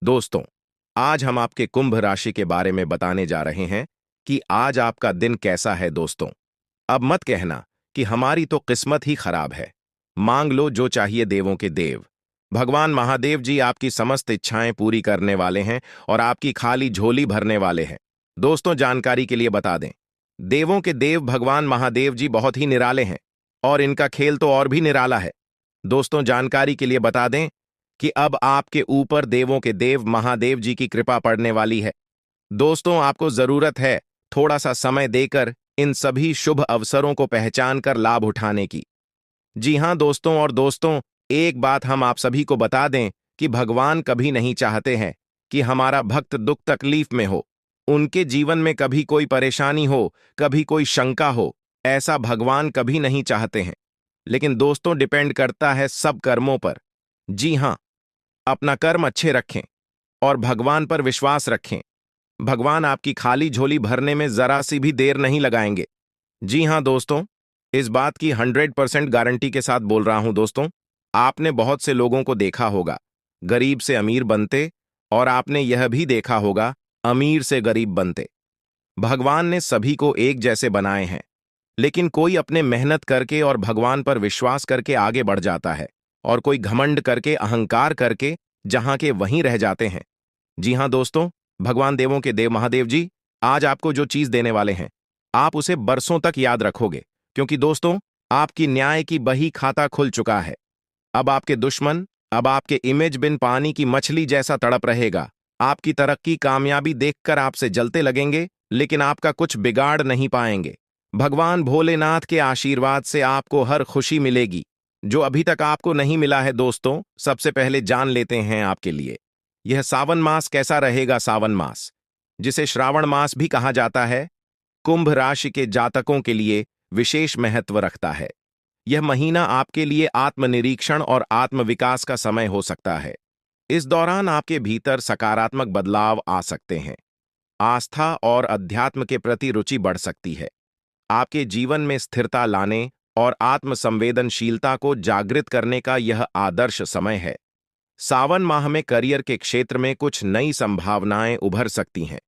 दोस्तों, आज हम आपके कुंभ राशि के बारे में बताने जा रहे हैं कि आज आपका दिन कैसा है दोस्तों। अब मत कहना कि हमारी तो किस्मत ही खराब है। मांग लो जो चाहिए देवों के देव। भगवान महादेव जी आपकी समस्त इच्छाएं पूरी करने वाले हैं और आपकी खाली झोली भरने वाले हैं। दोस्तों, जानकारी के लिए बता दें, देवों के देव भगवान महादेव जी बहुत ही निराले हैं और इनका खेल तो और भी निराला है। दोस्तों, जानकारी के लिए बता दें कि अब आपके ऊपर देवों के देव महादेव जी की कृपा पड़ने वाली है। दोस्तों, आपको जरूरत है थोड़ा सा समय देकर इन सभी शुभ अवसरों को पहचान कर लाभ उठाने की। जी हां दोस्तों, और दोस्तों, एक बात हम आप सभी को बता दें कि भगवान कभी नहीं चाहते हैं कि हमारा भक्त दुख तकलीफ में हो, उनके जीवन में कभी कोई परेशानी हो, कभी कोई शंका हो। ऐसा भगवान कभी नहीं चाहते हैं। लेकिन दोस्तों, डिपेंड करता है सब कर्मों पर। जी हां, अपना कर्म अच्छे रखें और भगवान पर विश्वास रखें। भगवान आपकी खाली झोली भरने में जरा सी भी देर नहीं लगाएंगे। जी हां दोस्तों, इस बात की 100% गारंटी के साथ बोल रहा हूं दोस्तों। आपने बहुत से लोगों को देखा होगा गरीब से अमीर बनते, और आपने यह भी देखा होगा अमीर से गरीब बनते। भगवान ने सभी को एक जैसे बनाए हैं, लेकिन कोई अपने मेहनत करके और भगवान पर विश्वास करके आगे बढ़ जाता है और कोई घमंड करके अहंकार करके जहां के वहीं रह जाते हैं। जी हां दोस्तों, भगवान देवों के देव महादेव जी आज आपको जो चीज देने वाले हैं, आप उसे बरसों तक याद रखोगे, क्योंकि दोस्तों, आपकी न्याय की बही खाता खुल चुका है। अब आपके दुश्मन अब आपके इमेज बिन पानी की मछली जैसा तड़प रहेगा। आपकी तरक्की कामयाबी देखकर आपसे जलते लगेंगे, लेकिन आपका कुछ बिगाड़ नहीं पाएंगे। भगवान भोलेनाथ के आशीर्वाद से आपको हर खुशी मिलेगी जो अभी तक आपको नहीं मिला है। दोस्तों, सबसे पहले जान लेते हैं आपके लिए यह सावन मास कैसा रहेगा। सावन मास, जिसे श्रावण मास भी कहा जाता है, कुंभ राशि के जातकों के लिए विशेष महत्व रखता है। यह महीना आपके लिए आत्मनिरीक्षण और आत्मविकास का समय हो सकता है। इस दौरान आपके भीतर सकारात्मक बदलाव आ सकते हैं। आस्था और अध्यात्म के प्रति रुचि बढ़ सकती है। आपके जीवन में स्थिरता लाने और आत्मसंवेदनशीलता को जागृत करने का यह आदर्श समय है। सावन माह में करियर के क्षेत्र में कुछ नई संभावनाएं उभर सकती हैं।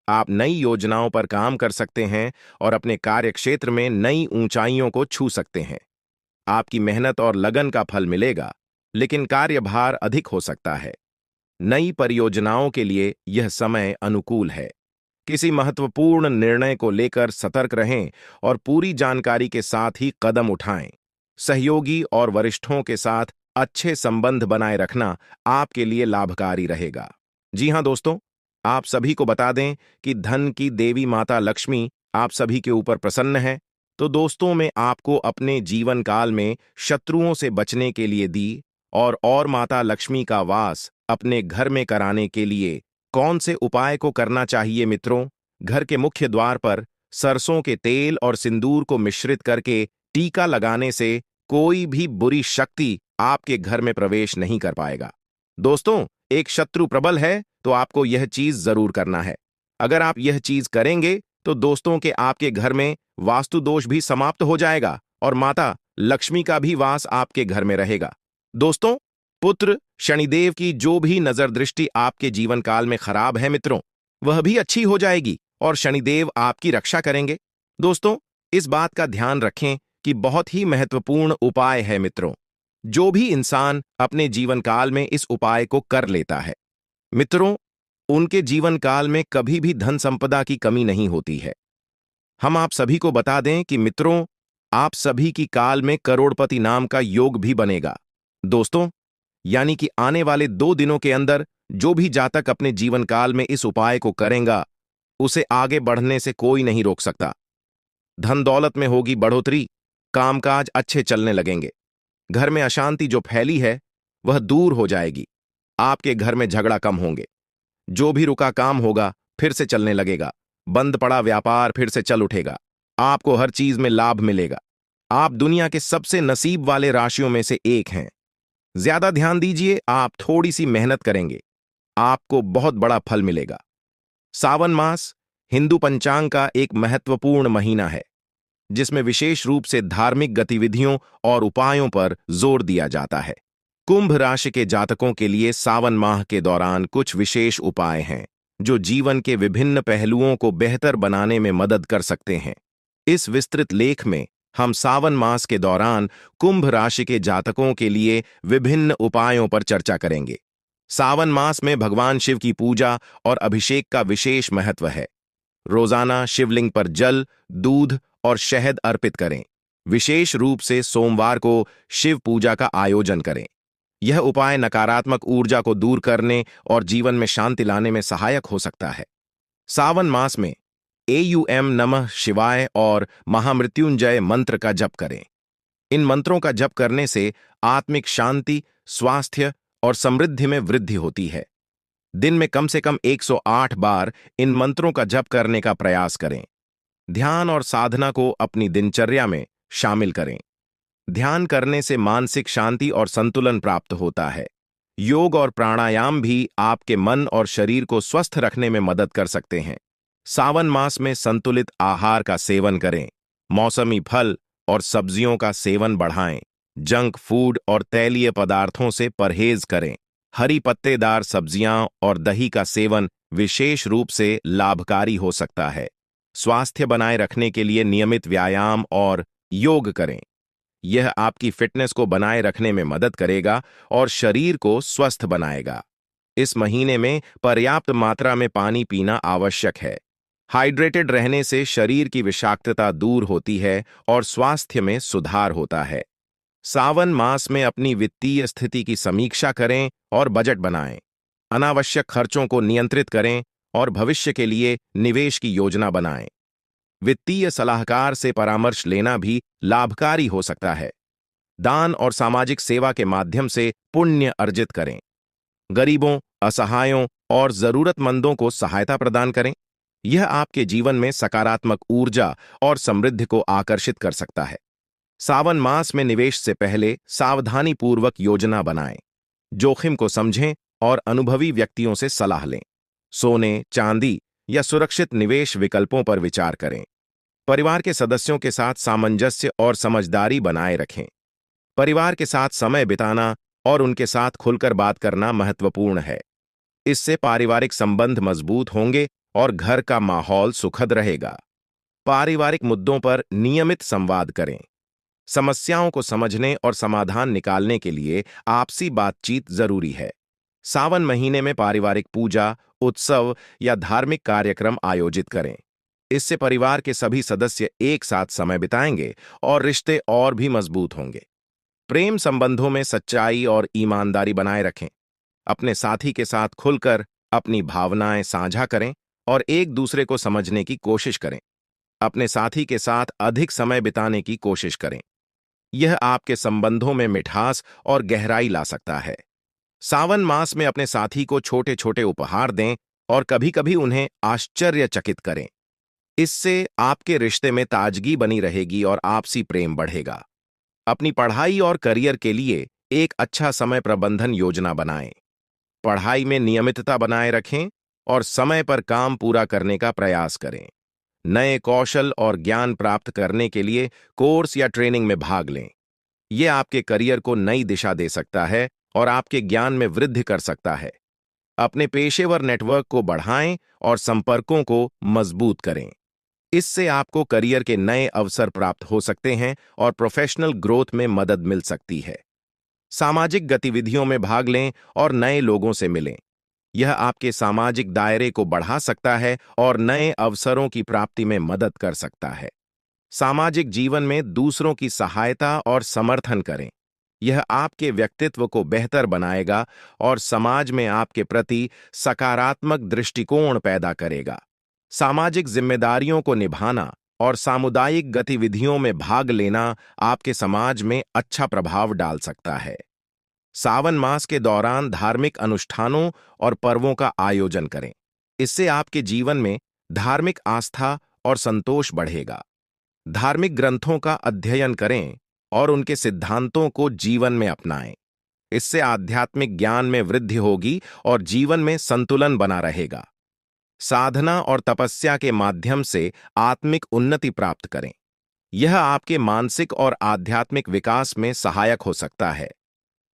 आप नई योजनाओं पर काम कर सकते हैं और अपने कार्य क्षेत्र में नई ऊंचाइयों को छू सकते हैं। आपकी मेहनत और लगन का फल मिलेगा, लेकिन कार्यभार अधिक हो सकता है। नई परियोजनाओं के लिए यह समय अनुकूल है। किसी महत्वपूर्ण निर्णय को लेकर सतर्क रहें और पूरी जानकारी के साथ ही कदम उठाएं। सहयोगी और वरिष्ठों के साथ अच्छे संबंध बनाए रखना आपके लिए लाभकारी रहेगा। जी हां दोस्तों, आप सभी को बता दें कि धन की देवी माता लक्ष्मी आप सभी के ऊपर प्रसन्न है। तो दोस्तों, मैं आपको अपने जीवन काल में शत्रुओं से बचने के लिए दी और माता लक्ष्मी का वास अपने घर में कराने के लिए कौन से उपाय को करना चाहिए मित्रों। घर के मुख्य द्वार पर सरसों के तेल और सिंदूर को मिश्रित करके टीका लगाने से कोई भी बुरी शक्ति आपके घर में प्रवेश नहीं कर पाएगा। दोस्तों, एक शत्रु प्रबल है तो आपको यह चीज जरूर करना है। अगर आप यह चीज करेंगे तो दोस्तों के आपके घर में वास्तु दोष भी समाप्त हो जाएगा और माता लक्ष्मी का भी वास आपके घर में रहेगा। दोस्तों, पुत्र शनिदेव की जो भी नजर दृष्टि आपके जीवन काल में खराब है मित्रों, वह भी अच्छी हो जाएगी और शनिदेव आपकी रक्षा करेंगे। दोस्तों, इस बात का ध्यान रखें कि बहुत ही महत्वपूर्ण उपाय है मित्रों। जो भी इंसान अपने जीवन काल में इस उपाय को कर लेता है मित्रों, उनके जीवन काल में कभी भी धन संपदा की कमी नहीं होती है। हम आप सभी को बता दें कि मित्रों, आप सभी की काल में करोड़पति नाम का योग भी बनेगा। दोस्तों, यानी कि आने वाले 2 दिनों के अंदर जो भी जातक अपने जीवन काल में इस उपाय को करेगा, उसे आगे बढ़ने से कोई नहीं रोक सकता। धन दौलत में होगी बढ़ोतरी, कामकाज अच्छे चलने लगेंगे। घर में अशांति जो फैली है वह दूर हो जाएगी। आपके घर में झगड़ा कम होंगे। जो भी रुका काम होगा फिर से चलने लगेगा। बंद पड़ा व्यापार फिर से चल उठेगा। आपको हर चीज में लाभ मिलेगा। आप दुनिया के सबसे नसीब वाले राशियों में से एक हैं। ज्यादा ध्यान दीजिए, आप थोड़ी सी मेहनत करेंगे, आपको बहुत बड़ा फल मिलेगा। सावन मास हिंदू पंचांग का एक महत्वपूर्ण महीना है, जिसमें विशेष रूप से धार्मिक गतिविधियों और उपायों पर जोर दिया जाता है। कुंभ राशि के जातकों के लिए सावन माह के दौरान कुछ विशेष उपाय हैं जो जीवन के विभिन्न पहलुओं को बेहतर बनाने में मदद कर सकते हैं। इस विस्तृत लेख में हम सावन मास के दौरान कुंभ राशि के जातकों के लिए विभिन्न उपायों पर चर्चा करेंगे। सावन मास में भगवान शिव की पूजा और अभिषेक का विशेष महत्व है। रोजाना शिवलिंग पर जल, दूध और शहद अर्पित करें। विशेष रूप से सोमवार को शिव पूजा का आयोजन करें। यह उपाय नकारात्मक ऊर्जा को दूर करने और जीवन में शांति लाने में सहायक हो सकता है। सावन मास में एयूएम नमः शिवाय और महामृत्युंजय मंत्र का जप करें। इन मंत्रों का जप करने से आत्मिक शांति, स्वास्थ्य और समृद्धि में वृद्धि होती है। दिन में कम से कम 108 बार इन मंत्रों का जप करने का प्रयास करें। ध्यान और साधना को अपनी दिनचर्या में शामिल करें। ध्यान करने से मानसिक शांति और संतुलन प्राप्त होता है। योग और प्राणायाम भी आपके मन और शरीर को स्वस्थ रखने में मदद कर सकते हैं। सावन मास में संतुलित आहार का सेवन करें। मौसमी फल और सब्जियों का सेवन बढ़ाएं। जंक फूड और तैलीय पदार्थों से परहेज करें। हरी पत्तेदार सब्जियां और दही का सेवन विशेष रूप से लाभकारी हो सकता है। स्वास्थ्य बनाए रखने के लिए नियमित व्यायाम और योग करें। यह आपकी फिटनेस को बनाए रखने में मदद करेगा और शरीर को स्वस्थ बनाएगा। इस महीने में पर्याप्त मात्रा में पानी पीना आवश्यक है। हाइड्रेटेड रहने से शरीर की विषाक्तता दूर होती है और स्वास्थ्य में सुधार होता है। सावन मास में अपनी वित्तीय स्थिति की समीक्षा करें और बजट बनाएं। अनावश्यक खर्चों को नियंत्रित करें और भविष्य के लिए निवेश की योजना बनाएं। वित्तीय सलाहकार से परामर्श लेना भी लाभकारी हो सकता है। दान और सामाजिक सेवा के माध्यम से पुण्य अर्जित करें। गरीबों, असहायों और जरूरतमंदों को सहायता प्रदान करें। यह आपके जीवन में सकारात्मक ऊर्जा और समृद्धि को आकर्षित कर सकता है। सावन मास में निवेश से पहले सावधानीपूर्वक योजना बनाएं। जोखिम को समझें और अनुभवी व्यक्तियों से सलाह लें। सोने, चांदी या सुरक्षित निवेश विकल्पों पर विचार करें। परिवार के सदस्यों के साथ सामंजस्य और समझदारी बनाए रखें। परिवार के साथ समय बिताना और उनके साथ खुलकर बात करना महत्वपूर्ण है। इससे पारिवारिक संबंध मजबूत होंगे और घर का माहौल सुखद रहेगा। पारिवारिक मुद्दों पर नियमित संवाद करें। समस्याओं को समझने और समाधान निकालने के लिए आपसी बातचीत जरूरी है। सावन महीने में पारिवारिक पूजा, उत्सव या धार्मिक कार्यक्रम आयोजित करें। इससे परिवार के सभी सदस्य एक साथ समय बिताएंगे और रिश्ते और भी मजबूत होंगे। प्रेम संबंधों में सच्चाई और ईमानदारी बनाए रखें। अपने साथी के साथ खुलकर अपनी भावनाएं साझा करें और एक दूसरे को समझने की कोशिश करें। अपने साथी के साथ अधिक समय बिताने की कोशिश करें। यह आपके संबंधों में मिठास और गहराई ला सकता है। सावन मास में अपने साथी को छोटे छोटे उपहार दें और कभी-कभी उन्हें आश्चर्यचकित करें। इससे आपके रिश्ते में ताजगी बनी रहेगी और आपसी प्रेम बढ़ेगा। अपनी पढ़ाई और करियर के लिए एक अच्छा समय प्रबंधन योजना बनाएं। पढ़ाई में नियमितता बनाए रखें और समय पर काम पूरा करने का प्रयास करें। नए कौशल और ज्ञान प्राप्त करने के लिए कोर्स या ट्रेनिंग में भाग लें। यह आपके करियर को नई दिशा दे सकता है और आपके ज्ञान में वृद्धि कर सकता है। अपने पेशेवर नेटवर्क को बढ़ाएं और संपर्कों को मजबूत करें। इससे आपको करियर के नए अवसर प्राप्त हो सकते हैं और प्रोफेशनल ग्रोथ में मदद मिल सकती है। सामाजिक गतिविधियों में भाग लें और नए लोगों से मिलें। यह आपके सामाजिक दायरे को बढ़ा सकता है और नए अवसरों की प्राप्ति में मदद कर सकता है। सामाजिक जीवन में दूसरों की सहायता और समर्थन करें। यह आपके व्यक्तित्व को बेहतर बनाएगा और समाज में आपके प्रति सकारात्मक दृष्टिकोण पैदा करेगा। सामाजिक जिम्मेदारियों को निभाना और सामुदायिक गतिविधियों में भाग लेना आपके समाज में अच्छा प्रभाव डाल सकता है। सावन मास के दौरान धार्मिक अनुष्ठानों और पर्वों का आयोजन करें। इससे आपके जीवन में धार्मिक आस्था और संतोष बढ़ेगा। धार्मिक ग्रंथों का अध्ययन करें और उनके सिद्धांतों को जीवन में अपनाएं। इससे आध्यात्मिक ज्ञान में वृद्धि होगी और जीवन में संतुलन बना रहेगा। साधना और तपस्या के माध्यम से आत्मिक उन्नति प्राप्त करें। यह आपके मानसिक और आध्यात्मिक विकास में सहायक हो सकता है।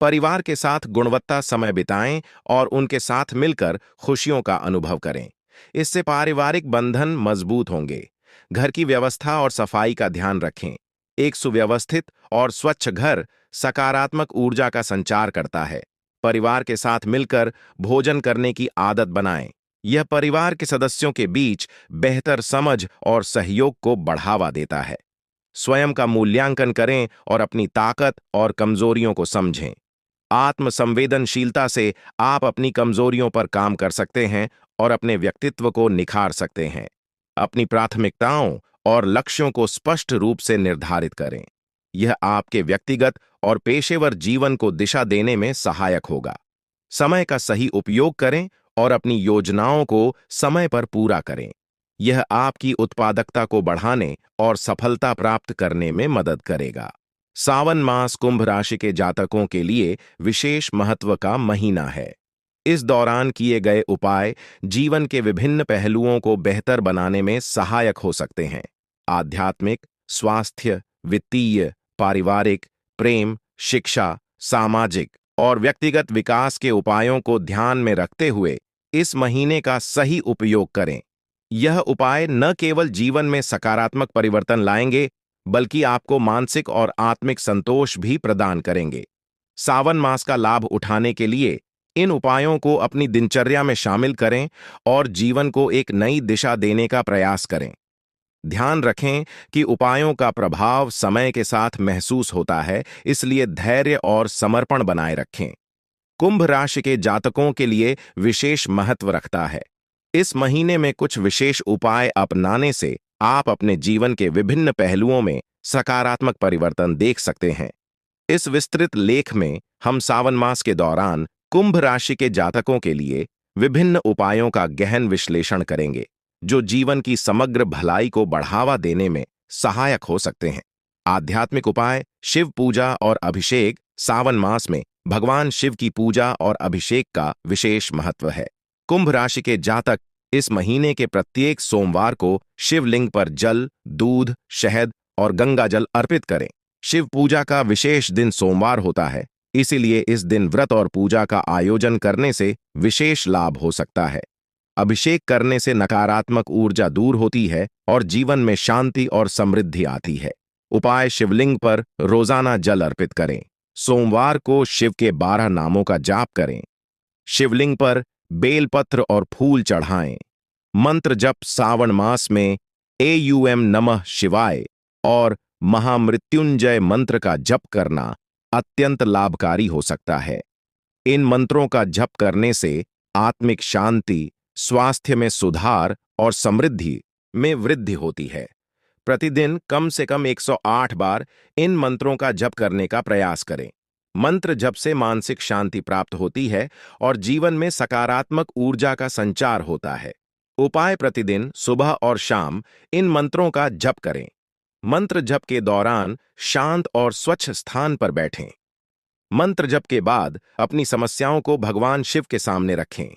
परिवार के साथ गुणवत्ता समय बिताएं और उनके साथ मिलकर खुशियों का अनुभव करें। इससे पारिवारिक बंधन मजबूत होंगे। घर की व्यवस्था और सफाई का ध्यान रखें। एक सुव्यवस्थित और स्वच्छ घर सकारात्मक ऊर्जा का संचार करता है। परिवार के साथ मिलकर भोजन करने की आदत बनाएं। यह परिवार के सदस्यों के बीच बेहतर समझ और सहयोग को बढ़ावा देता है। स्वयं का मूल्यांकन करें और अपनी ताकत और कमजोरियों को समझें। आत्म संवेदनशीलता से आप अपनी कमजोरियों पर काम कर सकते हैं और अपने व्यक्तित्व को निखार सकते हैं। अपनी प्राथमिकताओं और लक्ष्यों को स्पष्ट रूप से निर्धारित करें। यह आपके व्यक्तिगत और पेशेवर जीवन को दिशा देने में सहायक होगा। समय का सही उपयोग करें और अपनी योजनाओं को समय पर पूरा करें। यह आपकी उत्पादकता को बढ़ाने और सफलता प्राप्त करने में मदद करेगा। सावन मास कुंभ राशि के जातकों के लिए विशेष महत्व का महीना है। इस दौरान किए गए उपाय जीवन के विभिन्न पहलुओं को बेहतर बनाने में सहायक हो सकते हैं। आध्यात्मिक, स्वास्थ्य, वित्तीय, पारिवारिक, प्रेम, शिक्षा, सामाजिक और व्यक्तिगत विकास के उपायों को ध्यान में रखते हुए इस महीने का सही उपयोग करें। यह उपाय न केवल जीवन में सकारात्मक परिवर्तन लाएंगे, बल्कि आपको मानसिक और आत्मिक संतोष भी प्रदान करेंगे। सावन मास का लाभ उठाने के लिए इन उपायों को अपनी दिनचर्या में शामिल करें और जीवन को एक नई दिशा देने का प्रयास करें। ध्यान रखें कि उपायों का प्रभाव समय के साथ महसूस होता है, इसलिए धैर्य और समर्पण बनाए रखें। कुंभ राशि के जातकों के लिए विशेष महत्व रखता है। इस महीने में कुछ विशेष उपाय अपनाने से आप अपने जीवन के विभिन्न पहलुओं में सकारात्मक परिवर्तन देख सकते हैं। इस विस्तृत लेख में हम सावन मास के दौरान कुंभ राशि के जातकों के लिए विभिन्न उपायों का गहन विश्लेषण करेंगे, जो जीवन की समग्र भलाई को बढ़ावा देने में सहायक हो सकते हैं। आध्यात्मिक उपाय, शिव पूजा और अभिषेक। सावन मास में भगवान शिव की पूजा और अभिषेक का विशेष महत्व है। कुंभ राशि के जातक इस महीने के प्रत्येक सोमवार को शिवलिंग पर जल, दूध, शहद और गंगा जल अर्पित करें। शिव पूजा का विशेष दिन सोमवार होता है, इसीलिए इस दिन व्रत और पूजा का आयोजन करने से विशेष लाभ हो सकता है। अभिषेक करने से नकारात्मक ऊर्जा दूर होती है और जीवन में शांति और समृद्धि आती है। उपाय, शिवलिंग पर रोजाना जल अर्पित करें। सोमवार को शिव के 12 नामों का जाप करें। शिवलिंग पर बेलपत्र और फूल चढ़ाएं। मंत्र जप, सावन मास में एयूएम नमः शिवाय और महामृत्युंजय मंत्र का जप करना अत्यंत लाभकारी हो सकता है। इन मंत्रों का जप करने से आत्मिक शांति, स्वास्थ्य में सुधार और समृद्धि में वृद्धि होती है। प्रतिदिन कम से कम 108 बार इन मंत्रों का जप करने का प्रयास करें। मंत्र जप से मानसिक शांति प्राप्त होती है और जीवन में सकारात्मक ऊर्जा का संचार होता है। उपाय, प्रतिदिन सुबह और शाम इन मंत्रों का जप करें। मंत्र जप के दौरान शांत और स्वच्छ स्थान पर बैठें। मंत्र जप के बाद अपनी समस्याओं को भगवान शिव के सामने रखें।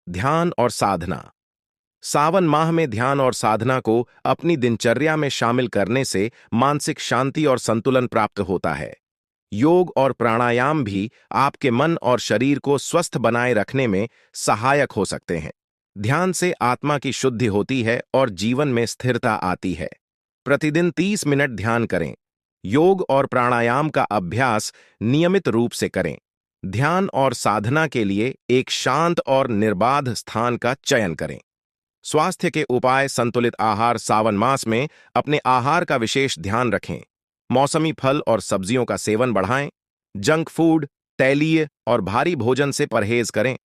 ध्यान और साधना। सावन माह में ध्यान और साधना को अपनी दिनचर्या में शामिल करने से मानसिक शांति और संतुलन प्राप्त होता है। योग और प्राणायाम भी आपके मन और शरीर को स्वस्थ बनाए रखने में सहायक हो सकते हैं। ध्यान से आत्मा की शुद्धि होती है और जीवन में स्थिरता आती है। प्रतिदिन 30 मिनट ध्यान करें। योग और प्राणायाम का अभ्यास नियमित रूप से करें। ध्यान और साधना के लिए एक शांत और निर्बाध स्थान का चयन करें। स्वास्थ्य के उपाय, संतुलित आहार। सावन मास में अपने आहार का विशेष ध्यान रखें। मौसमी फल और सब्जियों का सेवन बढ़ाएं। जंक फूड, तैलीय और भारी भोजन से परहेज करें।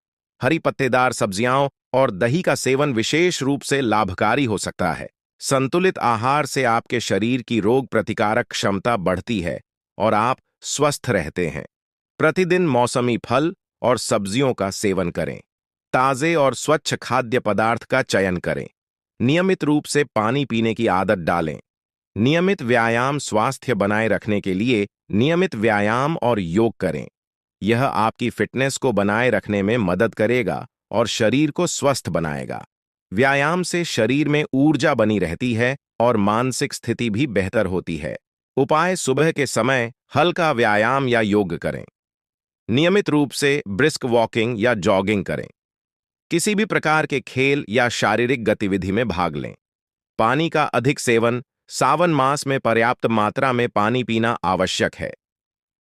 हरी पत्तेदार सब्जियां और दही का सेवन विशेष रूप से लाभकारी हो सकता है। संतुलित आहार से आपके शरीर की रोग प्रतिकारक क्षमता बढ़ती है और आप स्वस्थ रहते हैं। प्रतिदिन मौसमी फल और सब्जियों का सेवन करें। ताजे और स्वच्छ खाद्य पदार्थ का चयन करें। नियमित रूप से पानी पीने की आदत डालें। नियमित व्यायाम। स्वास्थ्य बनाए रखने के लिए नियमित व्यायाम और योग करें। यह आपकी फिटनेस को बनाए रखने में मदद करेगा और शरीर को स्वस्थ बनाएगा। व्यायाम से शरीर में ऊर्जा बनी रहती है और मानसिक स्थिति भी बेहतर होती है। उपाय, सुबह के समय हल्का व्यायाम या योग करें। नियमित रूप से ब्रिस्क वॉकिंग या जॉगिंग करें। किसी भी प्रकार के खेल या शारीरिक गतिविधि में भाग लें। पानी का अधिक सेवन, सावन मास में पर्याप्त मात्रा में पानी पीना आवश्यक है।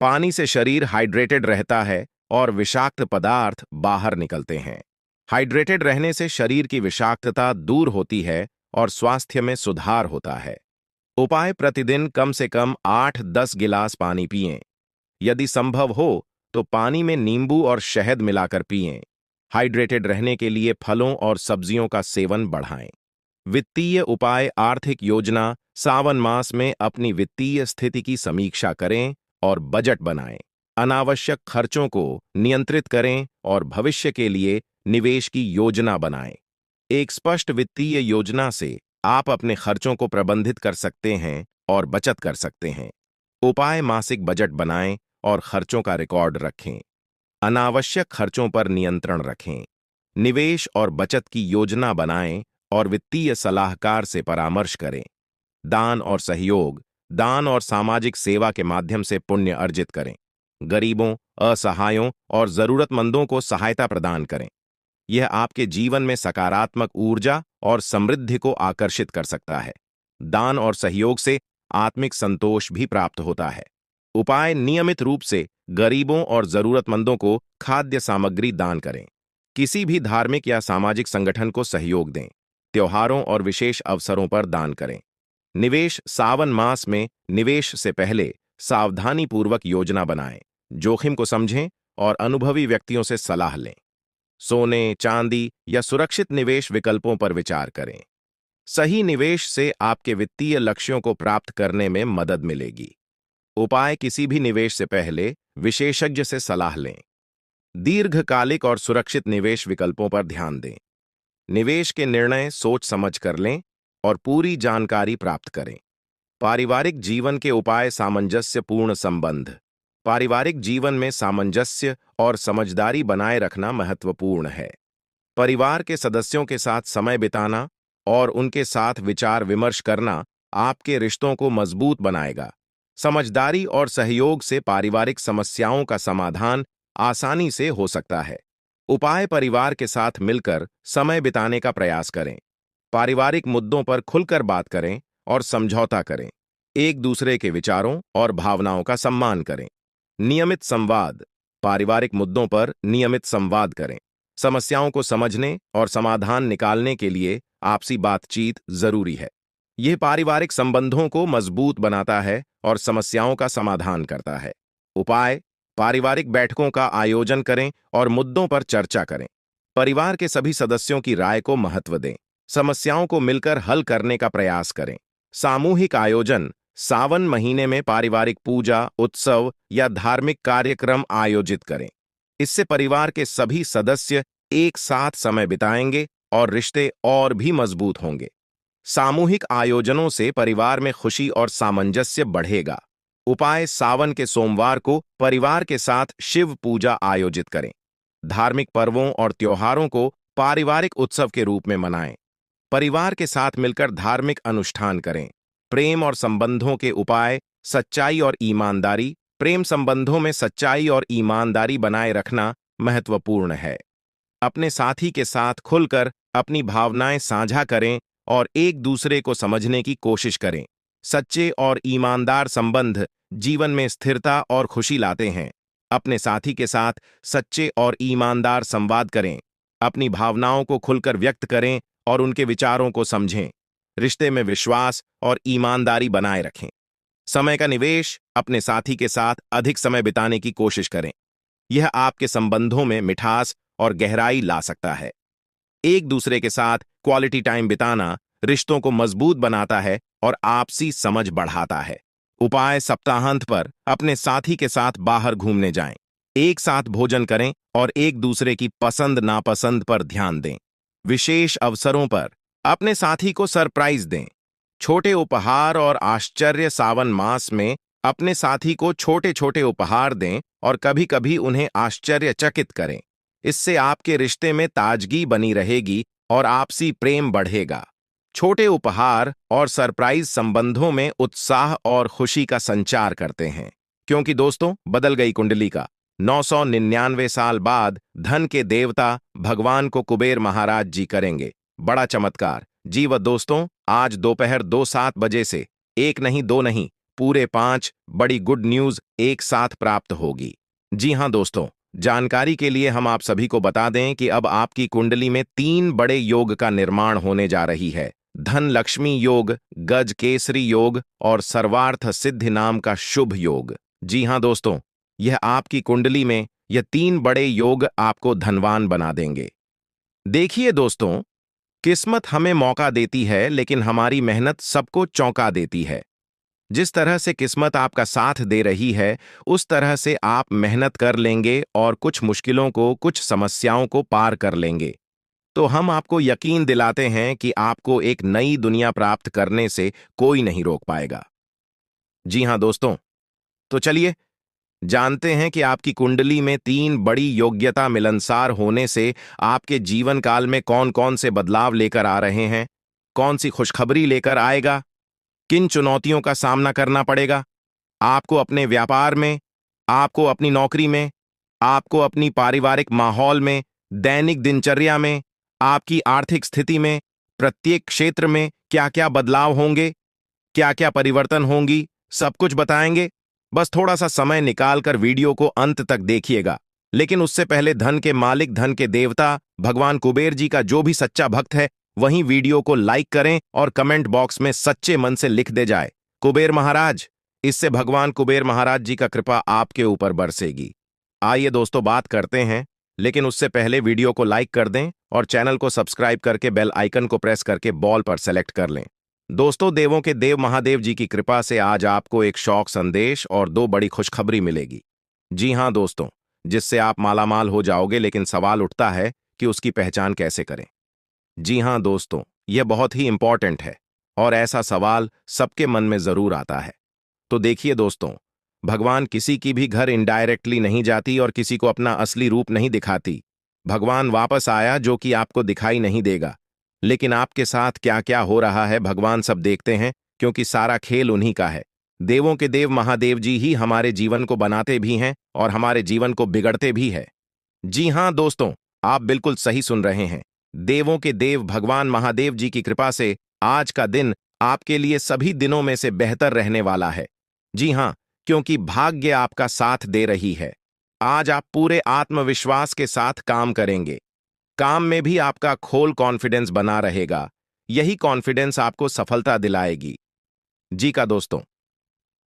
पानी से शरीर हाइड्रेटेड रहता है और विषाक्त पदार्थ बाहर निकलते हैं। हाइड्रेटेड रहने से शरीर की विषाक्तता दूर होती है और स्वास्थ्य में सुधार होता है। उपाय: प्रतिदिन कम से कम 8-10 गिलास पानी पिएं। यदि संभव हो तो पानी में नींबू और शहद मिलाकर पिएं। हाइड्रेटेड रहने के लिए फलों और सब्जियों का सेवन बढ़ाएं। वित्तीय उपाय: आर्थिक योजना: सावन मास में अपनी वित्तीय स्थिति की समीक्षा करें और बजट बनाएं। अनावश्यक खर्चों को नियंत्रित करें और भविष्य के लिए निवेश की योजना बनाएं। एक स्पष्ट वित्तीय योजना से आप अपने खर्चों को प्रबंधित कर सकते हैं और बचत कर सकते हैं। उपाय: मासिक बजट बनाएं और खर्चों का रिकॉर्ड रखें। अनावश्यक खर्चों पर नियंत्रण रखें। निवेश और बचत की योजना बनाएं और वित्तीय सलाहकार से परामर्श करें। दान और सहयोग: दान और सामाजिक सेवा के माध्यम से पुण्य अर्जित करें। गरीबों, असहायों और जरूरतमंदों को सहायता प्रदान करें। यह आपके जीवन में सकारात्मक ऊर्जा और समृद्धि को आकर्षित कर सकता है। दान और सहयोग से आत्मिक संतोष भी प्राप्त होता है। उपाय: नियमित रूप से गरीबों और जरूरतमंदों को खाद्य सामग्री दान करें। किसी भी धार्मिक या सामाजिक संगठन को सहयोग दें। त्योहारों और विशेष अवसरों पर दान करें। निवेश: सावन मास में निवेश से पहले सावधानीपूर्वक योजना बनाएं। जोखिम को समझें और अनुभवी व्यक्तियों से सलाह लें। सोने, चांदी या सुरक्षित निवेश विकल्पों पर विचार करें। सही निवेश से आपके वित्तीय लक्ष्यों को प्राप्त करने में मदद मिलेगी। उपाय: किसी भी निवेश से पहले विशेषज्ञ से सलाह लें। दीर्घकालिक और सुरक्षित निवेश विकल्पों पर ध्यान दें। निवेश के निर्णय सोच समझ कर लें और पूरी जानकारी प्राप्त करें। पारिवारिक जीवन के उपाय: सामंजस्यपूर्ण संबंध: पारिवारिक जीवन में सामंजस्य और समझदारी बनाए रखना महत्वपूर्ण है। परिवार के सदस्यों के साथ समय बिताना और उनके साथ विचार विमर्श करना आपके रिश्तों को मजबूत बनाएगा। समझदारी और सहयोग से पारिवारिक समस्याओं का समाधान आसानी से हो सकता है। उपाय: परिवार के साथ मिलकर समय बिताने का प्रयास करें। पारिवारिक मुद्दों पर खुलकर बात करें और समझौता करें। एक दूसरे के विचारों और भावनाओं का सम्मान करें। नियमित संवाद: पारिवारिक मुद्दों पर नियमित संवाद करें। समस्याओं को समझने और समाधान निकालने के लिए आपसी बातचीत जरूरी है। यह पारिवारिक संबंधों को मजबूत बनाता है और समस्याओं का समाधान करता है। उपाय: पारिवारिक बैठकों का आयोजन करें और मुद्दों पर चर्चा करें। परिवार के सभी सदस्यों की राय को महत्व दें। समस्याओं को मिलकर हल करने का प्रयास करें। सामूहिक आयोजन: सावन महीने में पारिवारिक पूजा, उत्सव या धार्मिक कार्यक्रम आयोजित करें। इससे परिवार के सभी सदस्य एक साथ समय बिताएंगे और रिश्ते और भी मजबूत होंगे। सामूहिक आयोजनों से परिवार में खुशी और सामंजस्य बढ़ेगा। उपाय: सावन के सोमवार को परिवार के साथ शिव पूजा आयोजित करें। धार्मिक पर्वों और त्योहारों को पारिवारिक उत्सव के रूप में मनाएं। परिवार के साथ मिलकर धार्मिक अनुष्ठान करें। प्रेम और संबंधों के उपाय: सच्चाई और ईमानदारी: प्रेम संबंधों में सच्चाई और ईमानदारी बनाए रखना महत्वपूर्ण है। अपने साथी के साथ खुलकर अपनी भावनाएं साझा करें और एक दूसरे को समझने की कोशिश करें। सच्चे और ईमानदार संबंध जीवन में स्थिरता और खुशी लाते हैं। अपने साथी के साथ सच्चे और ईमानदार संवाद करें। अपनी भावनाओं को खुलकर व्यक्त करें और उनके विचारों को समझें। रिश्ते में विश्वास और ईमानदारी बनाए रखें। समय का निवेश: अपने साथी के साथ अधिक समय बिताने की कोशिश करें। यह आपके संबंधों में मिठास और गहराई ला सकता है। एक दूसरे के साथ क्वालिटी टाइम बिताना रिश्तों को मजबूत बनाता है और आपसी समझ बढ़ाता है। उपाय: सप्ताहांत पर अपने साथी के साथ बाहर घूमने जाएं। एक साथ भोजन करें और एक दूसरे की पसंद नापसंद पर ध्यान दें। विशेष अवसरों पर अपने साथी को सरप्राइज दें। छोटे उपहार और आश्चर्य: सावन मास में अपने साथी को छोटे छोटे उपहार दें और कभी-कभी उन्हें आश्चर्यचकित करें। इससे आपके रिश्ते में ताजगी बनी रहेगी और आपसी प्रेम बढ़ेगा। छोटे उपहार और सरप्राइज संबंधों में उत्साह और खुशी का संचार करते हैं। क्योंकि दोस्तों, बदल गई कुंडली का 999 साल बाद धन के देवता भगवान को कुबेर महाराज जी करेंगे बड़ा चमत्कार। जी व दोस्तों, आज दोपहर 2:07 से एक नहीं दो नहीं पूरे 5 बड़ी गुड न्यूज एक साथ प्राप्त होगी। जी हां दोस्तों, जानकारी के लिए हम आप सभी को बता दें कि अब आपकी कुंडली में 3 बड़े योग का निर्माण होने जा रही है। धन लक्ष्मी योग, गज केसरी योग और सर्वार्थ सिद्धि नाम का शुभ योग। जी हां दोस्तों, यह आपकी कुंडली में यह 3 बड़े योग आपको धनवान बना देंगे। देखिए दोस्तों, किस्मत हमें मौका देती है लेकिन हमारी मेहनत सबको चौंका देती है। जिस तरह से किस्मत आपका साथ दे रही है उस तरह से आप मेहनत कर लेंगे और कुछ मुश्किलों को, कुछ समस्याओं को पार कर लेंगे। तो हम आपको यकीन दिलाते हैं कि आपको एक नई दुनिया प्राप्त करने से कोई नहीं रोक पाएगा। जी हां दोस्तों, तो चलिए जानते हैं कि आपकी कुंडली में 3 बड़ी योग्यता मिलनसार होने से आपके जीवन काल में कौन कौन से बदलाव लेकर आ रहे हैं, कौन सी खुशखबरी लेकर आएगा, किन चुनौतियों का सामना करना पड़ेगा आपको अपने व्यापार में, आपको अपनी नौकरी में, आपको अपनी पारिवारिक माहौल में, दैनिक दिनचर्या में, आपकी आर्थिक स्थिति में, प्रत्येक क्षेत्र में क्या क्या बदलाव होंगे, क्या क्या परिवर्तन होंगी, सब कुछ बताएंगे। बस थोड़ा सा समय निकालकर वीडियो को अंत तक देखिएगा। लेकिन उससे पहले धन के मालिक, धन के देवता भगवान कुबेर जी का जो भी सच्चा भक्त है वहीं वीडियो को लाइक करें और कमेंट बॉक्स में सच्चे मन से लिख दे जाए कुबेर महाराज। इससे भगवान कुबेर महाराज जी का कृपा आपके ऊपर बरसेगी। आइए दोस्तों बात करते हैं, लेकिन उससे पहले वीडियो को लाइक कर दें और चैनल को सब्सक्राइब करके बेल आइकन को प्रेस करके बॉल पर सेलेक्ट कर लें। दोस्तों, देवों के देव महादेव जी की कृपा से आज आपको एक शौक संदेश और 2 बड़ी खुशखबरी मिलेगी। जी हां दोस्तों, जिससे आप मालामाल हो जाओगे, लेकिन सवाल उठता है कि उसकी पहचान कैसे करें। जी हां दोस्तों, यह बहुत ही इंपॉर्टेंट है और ऐसा सवाल सबके मन में जरूर आता है। तो देखिए दोस्तों, भगवान किसी की भी घर इनडायरेक्टली नहीं जाती और किसी को अपना असली रूप नहीं दिखाती। भगवान वापस आया जो कि आपको दिखाई नहीं देगा, लेकिन आपके साथ क्या क्या हो रहा है भगवान सब देखते हैं, क्योंकि सारा खेल उन्हीं का है। देवों के देव महादेव जी ही हमारे जीवन को बनाते भी हैं और हमारे जीवन को बिगड़ते भी है। जी हां दोस्तों, आप बिल्कुल सही सुन रहे हैं। देवों के देव भगवान महादेव जी की कृपा से आज का दिन आपके लिए सभी दिनों में से बेहतर रहने वाला है। जी हां, क्योंकि भाग्य आपका साथ दे रही है। आज आप पूरे आत्मविश्वास के साथ काम करेंगे। काम में भी आपका खोल कॉन्फिडेंस बना रहेगा। यही कॉन्फिडेंस आपको सफलता दिलाएगी। जी का दोस्तों,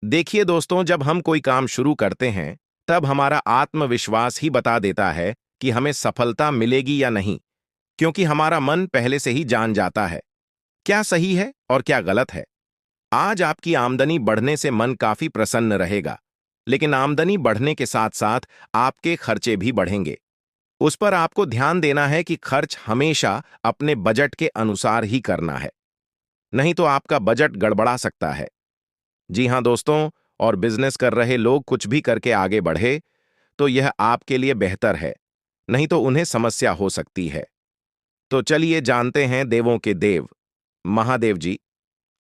देखिए दोस्तों, जब हम कोई काम शुरू करते हैं तब हमारा आत्मविश्वास ही बता देता है कि हमें सफलता मिलेगी या नहीं, क्योंकि हमारा मन पहले से ही जान जाता है क्या सही है और क्या गलत है। आज आपकी आमदनी बढ़ने से मन काफी प्रसन्न रहेगा, लेकिन आमदनी बढ़ने के साथ साथ आपके खर्चे भी बढ़ेंगे। उस पर आपको ध्यान देना है कि खर्च हमेशा अपने बजट के अनुसार ही करना है, नहीं तो आपका बजट गड़बड़ा सकता है। जी हां दोस्तों, और बिजनेस कर रहे लोग कुछ भी करके आगे बढ़े तो यह आपके लिए बेहतर है, नहीं तो उन्हें समस्या हो सकती है। तो चलिए जानते हैं देवों के देव महादेव जी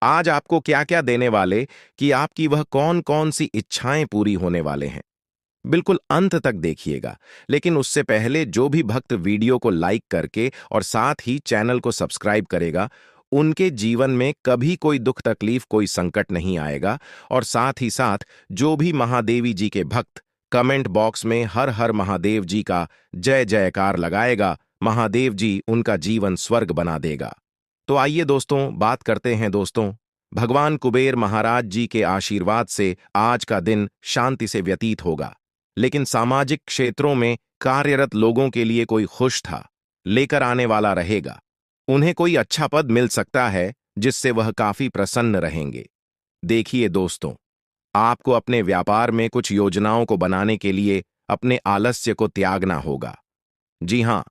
आज आपको क्या क्या देने वाले, कि आपकी वह कौन कौन सी इच्छाएं पूरी होने वाले हैं। बिल्कुल अंत तक देखिएगा, लेकिन उससे पहले जो भी भक्त वीडियो को लाइक करके और साथ ही चैनल को सब्सक्राइब करेगा, उनके जीवन में कभी कोई दुख तकलीफ, कोई संकट नहीं आएगा। और साथ ही साथ जो भी महादेवी जी के भक्त कमेंट बॉक्स में हर हर महादेव जी का जय जयकार लगाएगा, महादेव जी उनका जीवन स्वर्ग बना देगा। तो आइए दोस्तों बात करते हैं दोस्तों, भगवान कुबेर महाराज जी के आशीर्वाद से आज का दिन शांति से व्यतीत होगा, लेकिन सामाजिक क्षेत्रों में कार्यरत लोगों के लिए कोई खुश था लेकर आने वाला रहेगा। उन्हें कोई अच्छा पद मिल सकता है जिससे वह काफी प्रसन्न रहेंगे। देखिए दोस्तों, आपको अपने व्यापार में कुछ योजनाओं को बनाने के लिए अपने आलस्य को त्यागना होगा। जी हां,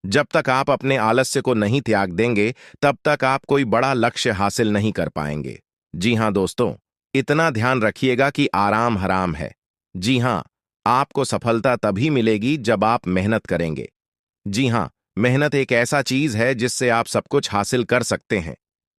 जब तक आप अपने आलस्य को नहीं त्याग देंगे तब तक आप कोई बड़ा लक्ष्य हासिल नहीं कर पाएंगे। जी हां दोस्तों, इतना ध्यान रखिएगा कि आराम हराम है। जी हां, आपको सफलता तभी मिलेगी जब आप मेहनत करेंगे। जी हां, मेहनत एक ऐसा चीज है जिससे आप सब कुछ हासिल कर सकते हैं।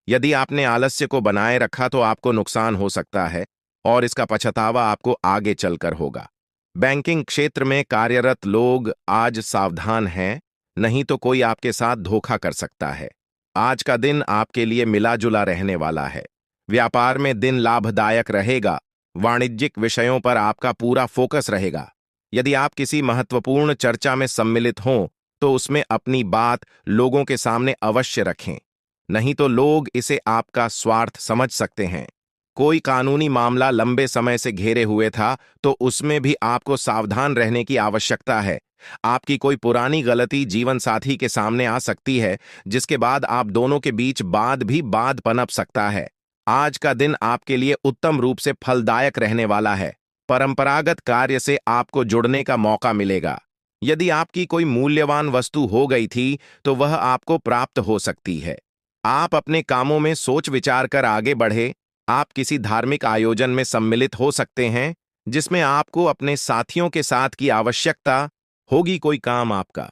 यदि आपने आलस्य को बनाए रखा तो आपको नुकसान हो सकता है और इसका पछतावा आपको आगे चलकर होगा। बैंकिंग क्षेत्र में कार्यरत लोग आज सावधान हैं, नहीं तो कोई आपके साथ धोखा कर सकता है। आज का दिन आपके लिए मिला जुला रहने वाला है। व्यापार में दिन लाभदायक रहेगा। वाणिज्यिक विषयों पर आपका पूरा फोकस रहेगा। यदि आप किसी महत्वपूर्ण चर्चा में सम्मिलित हों तो उसमें अपनी बात लोगों के सामने अवश्य रखें, नहीं तो लोग इसे आपका स्वार्थ समझ सकते हैं। कोई कानूनी मामला लंबे समय से घेरे हुए था तो उसमें भी आपको सावधान रहने की आवश्यकता है। आपकी कोई पुरानी गलती जीवन साथी के सामने आ सकती है, जिसके बाद आप दोनों के बीच वाद पनप सकता है। आज का दिन आपके लिए उत्तम रूप से फलदायक रहने वाला है। परंपरागत कार्य से आपको जुड़ने का मौका मिलेगा। यदि आपकी कोई मूल्यवान वस्तु हो गई थी तो वह आपको प्राप्त हो सकती है। आप अपने कामों में सोच विचार कर आगे बढ़े। आप किसी धार्मिक आयोजन में सम्मिलित हो सकते हैं जिसमें आपको अपने साथियों के साथ की आवश्यकता होगी। कोई काम आपका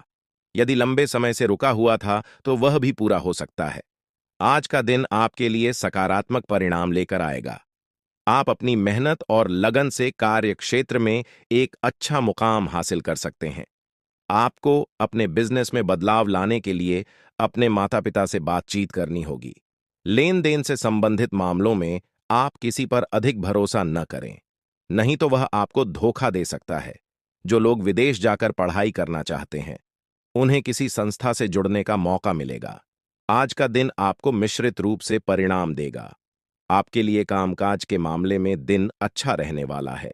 यदि लंबे समय से रुका हुआ था तो वह भी पूरा हो सकता है। आज का दिन आपके लिए सकारात्मक परिणाम लेकर आएगा। आप अपनी मेहनत और लगन से कार्य क्षेत्र में एक अच्छा मुकाम हासिल कर सकते हैं। आपको अपने बिजनेस में बदलाव लाने के लिए अपने माता पिता से बातचीत करनी होगी। लेन देन से संबंधित मामलों में आप किसी पर अधिक भरोसा न करें, नहीं तो वह आपको धोखा दे सकता है। जो लोग विदेश जाकर पढ़ाई करना चाहते हैं उन्हें किसी संस्था से जुड़ने का मौका मिलेगा। आज का दिन आपको मिश्रित रूप से परिणाम देगा। आपके लिए कामकाज के मामले में दिन अच्छा रहने वाला है।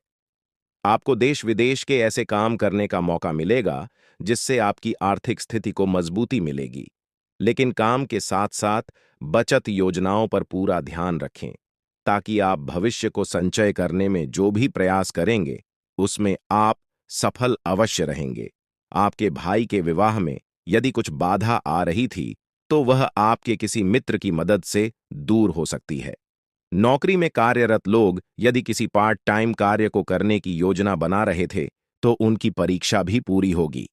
आपको देश विदेश के ऐसे काम करने का मौका मिलेगा जिससे आपकी आर्थिक स्थिति को मजबूती मिलेगी। लेकिन काम के साथ साथ बचत योजनाओं पर पूरा ध्यान रखें, ताकि आप भविष्य को संचय करने में जो भी प्रयास करेंगे उसमें आप सफल अवश्य रहेंगे। आपके भाई के विवाह में यदि कुछ बाधा आ रही थी तो वह आपके किसी मित्र की मदद से दूर हो सकती है। नौकरी में कार्यरत लोग यदि किसी पार्ट टाइम कार्य को करने की योजना बना रहे थे तो उनकी परीक्षा भी पूरी होगी।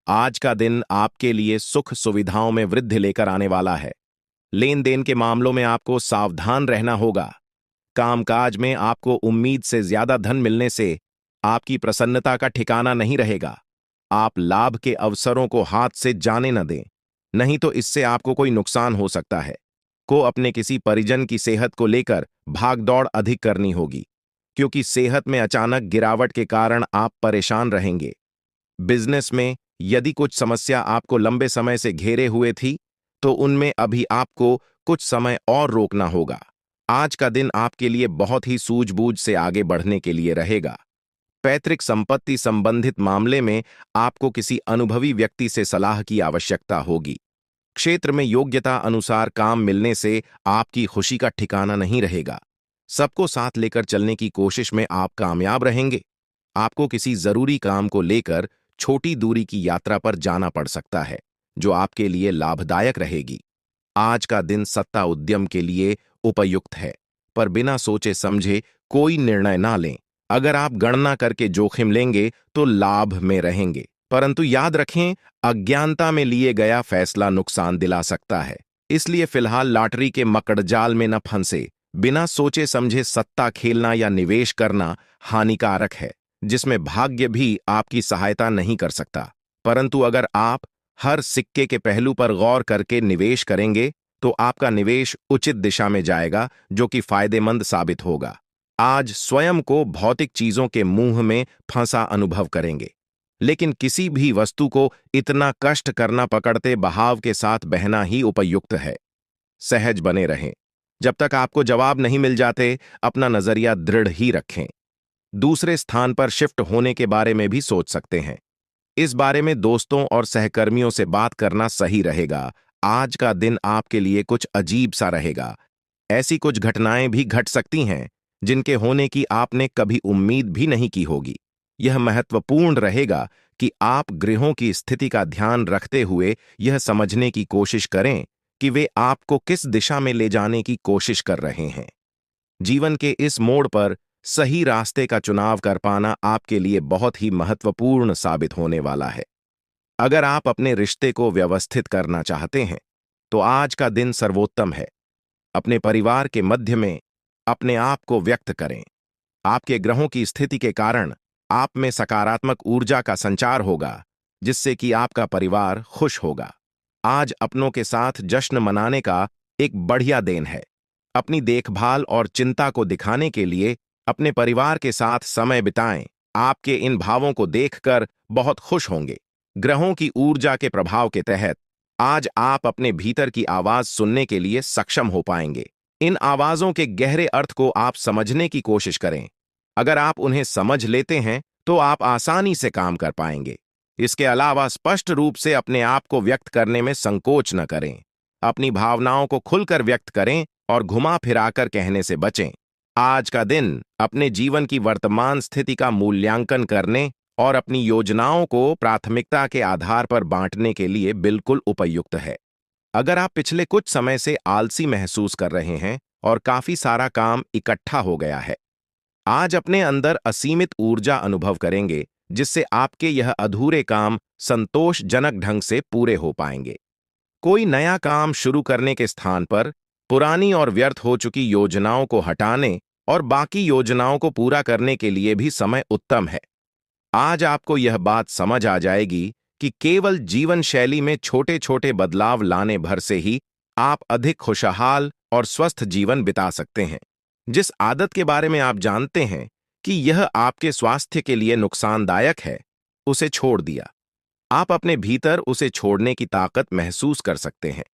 आज का दिन आपके लिए सुख सुविधाओं में वृद्धि लेकर आने वाला है। लेन देन के मामलों में आपको सावधान रहना होगा। कामकाज में आपको उम्मीद से ज्यादा धन मिलने से आपकी प्रसन्नता का ठिकाना नहीं रहेगा। आप लाभ के अवसरों को हाथ से जाने न दें, नहीं तो इससे आपको कोई नुकसान हो सकता है। को अपने किसी परिजन की सेहत को लेकर भागदौड़ अधिक करनी होगी, क्योंकि सेहत में अचानक गिरावट के कारण आप परेशान रहेंगे। बिजनेस में यदि कुछ समस्या आपको लंबे समय से घेरे हुए थी तो उनमें अभी आपको कुछ समय और रोकना होगा। आज का दिन आपके लिए बहुत ही सूझबूझ से आगे बढ़ने के लिए रहेगा। पैतृक संपत्ति संबंधित मामले में आपको किसी अनुभवी व्यक्ति से सलाह की आवश्यकता होगी। क्षेत्र में योग्यता अनुसार काम मिलने से आपकी खुशी का ठिकाना नहीं रहेगा। सबको साथ लेकर चलने की कोशिश में आप कामयाब रहेंगे। आपको किसी जरूरी काम को लेकर छोटी दूरी की यात्रा पर जाना पड़ सकता है, जो आपके लिए लाभदायक रहेगी। आज का दिन सत्ता उद्यम के लिए उपयुक्त है, पर बिना सोचे समझे कोई निर्णय ना लें। अगर आप गणना करके जोखिम लेंगे तो लाभ में रहेंगे, परंतु याद रखें, अज्ञानता में लिए गया फैसला नुकसान दिला सकता है। इसलिए फिलहाल लॉटरी के मकड़जाल में न फंसे। बिना सोचे समझे सत्ता खेलना या निवेश करना हानिकारक है, जिसमें भाग्य भी आपकी सहायता नहीं कर सकता। परंतु अगर आप हर सिक्के के पहलू पर गौर करके निवेश करेंगे तो आपका निवेश उचित दिशा में जाएगा, जो कि फायदेमंद साबित होगा। आज स्वयं को भौतिक चीजों के मुंह में फंसा अनुभव करेंगे, लेकिन किसी भी वस्तु को इतना कष्ट करना पकड़ते बहाव के साथ बहना ही उपयुक्त है। सहज बने रहें। जब तक आपको जवाब नहीं मिल जाते, अपना नजरिया दृढ़ ही रखें। दूसरे स्थान पर शिफ्ट होने के बारे में भी सोच सकते हैं। इस बारे में दोस्तों और सहकर्मियों से बात करना सही रहेगा। आज का दिन आपके लिए कुछ अजीब सा रहेगा। ऐसी कुछ घटनाएं भी घट सकती हैं जिनके होने की आपने कभी उम्मीद भी नहीं की होगी। यह महत्वपूर्ण रहेगा कि आप गृहों की स्थिति का ध्यान रखते हुए यह समझने की कोशिश करें कि वे आपको किस दिशा में ले जाने की कोशिश कर रहे हैं। जीवन के इस मोड़ पर सही रास्ते का चुनाव कर पाना आपके लिए बहुत ही महत्वपूर्ण साबित होने वाला है। अगर आप अपने रिश्ते को व्यवस्थित करना चाहते हैं तो आज का दिन सर्वोत्तम है। अपने परिवार के मध्य में अपने आप को व्यक्त करें। आपके ग्रहों की स्थिति के कारण आप में सकारात्मक ऊर्जा का संचार होगा, जिससे कि आपका परिवार खुश होगा। आज अपनों के साथ जश्न मनाने का एक बढ़िया दिन है। अपनी देखभाल और चिंता को दिखाने के लिए अपने परिवार के साथ समय बिताएं। आपके इन भावों को देखकर बहुत खुश होंगे। ग्रहों की ऊर्जा के प्रभाव के तहत आज आप अपने भीतर की आवाज सुनने के लिए सक्षम हो पाएंगे। इन आवाजों के गहरे अर्थ को आप समझने की कोशिश करें। अगर आप उन्हें समझ लेते हैं तो आप आसानी से काम कर पाएंगे। इसके अलावा स्पष्ट रूप से अपने आप को व्यक्त करने में संकोच न करें। अपनी भावनाओं को खुलकर व्यक्त करें और घुमा फिराकर कहने से बचें। आज का दिन अपने जीवन की वर्तमान स्थिति का मूल्यांकन करने और अपनी योजनाओं को प्राथमिकता के आधार पर बांटने के लिए बिल्कुल उपयुक्त है। अगर आप पिछले कुछ समय से आलसी महसूस कर रहे हैं और काफी सारा काम इकट्ठा हो गया है, आज अपने अंदर असीमित ऊर्जा अनुभव करेंगे, जिससे आपके यह अधूरे काम संतोषजनक ढंग से पूरे हो पाएंगे। कोई नया काम शुरू करने के स्थान पर पुरानी और व्यर्थ हो चुकी योजनाओं को हटाने और बाकी योजनाओं को पूरा करने के लिए भी समय उत्तम है। आज आपको यह बात समझ आ जाएगी कि केवल जीवन शैली में छोटे छोटे बदलाव लाने भर से ही आप अधिक खुशहाल और स्वस्थ जीवन बिता सकते हैं। जिस आदत के बारे में आप जानते हैं कि यह आपके स्वास्थ्य के लिए नुकसानदायक है, उसे छोड़ दिया। आप अपने भीतर उसे छोड़ने की ताकत महसूस कर सकते हैं।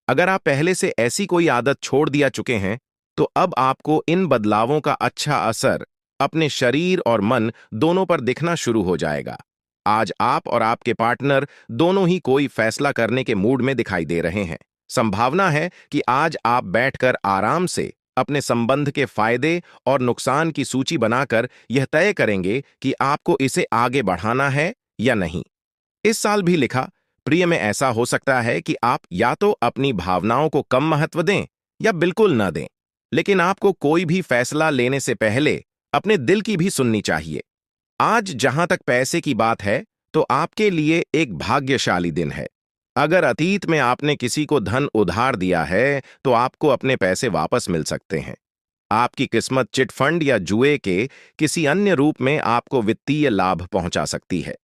अगर आप पहले से ऐसी कोई आदत छोड़ दिया चुके हैं, तो अब आपको इन बदलावों का अच्छा असर अपने शरीर और मन दोनों पर दिखना शुरू हो जाएगा। आज आप और आपके पार्टनर दोनों ही कोई फैसला करने के मूड में दिखाई दे रहे हैं। संभावना है कि आज आप बैठकर आराम से अपने संबंध के फायदे और नुकसान की सूची बनाकर यह तय करेंगे कि आपको इसे आगे बढ़ाना है या नहीं। इस साल भी लिखा प्रिय में ऐसा हो सकता है कि आप या तो अपनी भावनाओं को कम महत्व दें या बिल्कुल न दें, लेकिन आपको कोई भी फैसला लेने से पहले अपने दिल की भी सुननी चाहिए। आज जहां तक पैसे की बात है, तो आपके लिए एक भाग्यशाली दिन है। अगर अतीत में आपने किसी को धन उधार दिया है, तो आपको अपने पैसे वापस मिल सकते हैं। आपकी किस्मत चिट फंड या जुए के किसी अन्य रूप में आपको वित्तीय लाभ पहुंचा सकती है।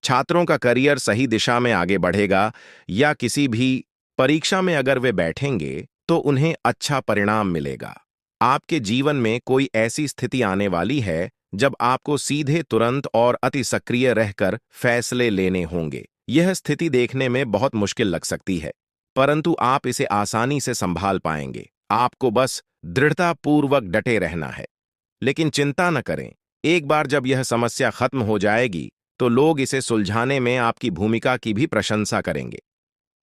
छात्रों का करियर सही दिशा में आगे बढ़ेगा, या किसी भी परीक्षा में अगर वे बैठेंगे तो उन्हें अच्छा परिणाम मिलेगा। आपके जीवन में कोई ऐसी स्थिति आने वाली है जब आपको सीधे, तुरंत और अति सक्रिय रहकर फैसले लेने होंगे। यह स्थिति देखने में बहुत मुश्किल लग सकती है, परंतु आप इसे आसानी से संभाल पाएंगे। आपको बस दृढ़तापूर्वक डटे रहना है। लेकिन चिंता न करें, एक बार जब यह समस्या खत्म हो जाएगी तो लोग इसे सुलझाने में आपकी भूमिका की भी प्रशंसा करेंगे।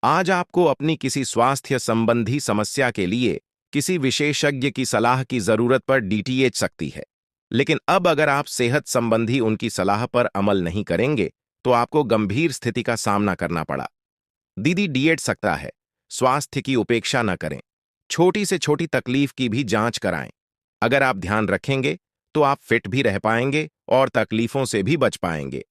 आज आपको अपनी किसी स्वास्थ्य संबंधी समस्या के लिए किसी विशेषज्ञ की सलाह की जरूरत पर डीटीएच सकती है, लेकिन अब अगर आप सेहत संबंधी उनकी सलाह पर अमल नहीं करेंगे तो आपको गंभीर स्थिति का सामना करना पड़ा। दीदी डीएट सकता है। स्वास्थ्य की उपेक्षा न करें। छोटी से छोटी तकलीफ की भी जांच कराएं। अगर आप ध्यान रखेंगे तो आप फिट भी रह पाएंगे और तकलीफों से भी बच पाएंगे।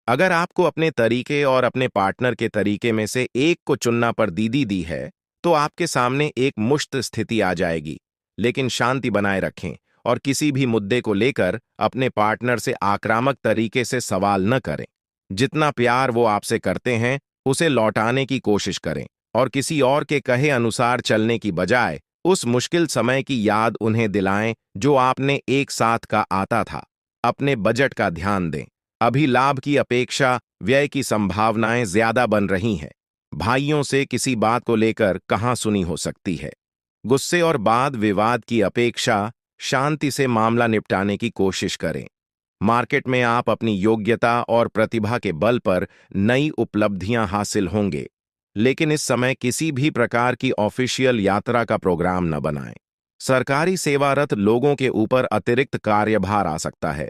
अगर आपको अपने तरीके और अपने पार्टनर के तरीके में से एक को चुनना पर दीदी दी है, तो आपके सामने एक मुश्त स्थिति आ जाएगी। लेकिन शांति बनाए रखें और किसी भी मुद्दे को लेकर अपने पार्टनर से आक्रामक तरीके से सवाल न करें। जितना प्यार वो आपसे करते हैं, उसे लौटाने की कोशिश करें और किसी और के कहे अनुसार चलने की बजाय उस मुश्किल समय की याद उन्हें दिलाएं जो आपने एक साथ का आता था। अपने बजट का ध्यान दें। अभी लाभ की अपेक्षा व्यय की संभावनाएं ज्यादा बन रही हैं। भाइयों से किसी बात को लेकर कहां सुनी हो सकती है। गुस्से और वाद विवाद की अपेक्षा शांति से मामला निपटाने की कोशिश करें। मार्केट में आप अपनी योग्यता और प्रतिभा के बल पर नई उपलब्धियां हासिल होंगे, लेकिन इस समय किसी भी प्रकार की ऑफिशियल यात्रा का प्रोग्राम न बनाएं। सरकारी सेवारत लोगों के ऊपर अतिरिक्त कार्यभार आ सकता है।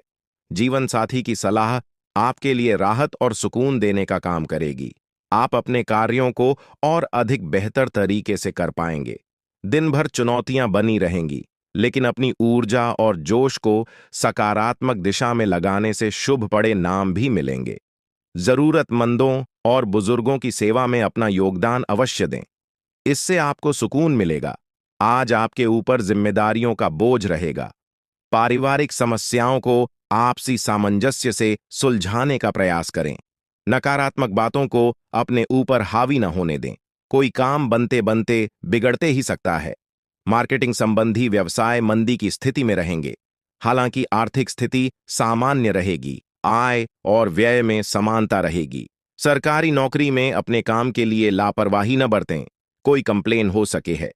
जीवन साथी की सलाह आपके लिए राहत और सुकून देने का काम करेगी। आप अपने कार्यों को और अधिक बेहतर तरीके से कर पाएंगे। दिन भर चुनौतियां बनी रहेंगी, लेकिन अपनी ऊर्जा और जोश को सकारात्मक दिशा में लगाने से शुभ पड़े नाम भी मिलेंगे। जरूरतमंदों और बुजुर्गों की सेवा में अपना योगदान अवश्य दें। इससे आपको सुकून मिलेगा। आज आपके ऊपर जिम्मेदारियों का बोझ रहेगा। पारिवारिक समस्याओं को आपसी सामंजस्य से सुलझाने का प्रयास करें। नकारात्मक बातों को अपने ऊपर हावी न होने दें। कोई काम बनते बनते बिगड़ते ही सकता है। मार्केटिंग संबंधी व्यवसाय मंदी की स्थिति में रहेंगे। हालांकि आर्थिक स्थिति सामान्य रहेगी। आय और व्यय में समानता रहेगी। सरकारी नौकरी में अपने काम के लिए लापरवाही न बरतें। कोई कंप्लेन हो सके है।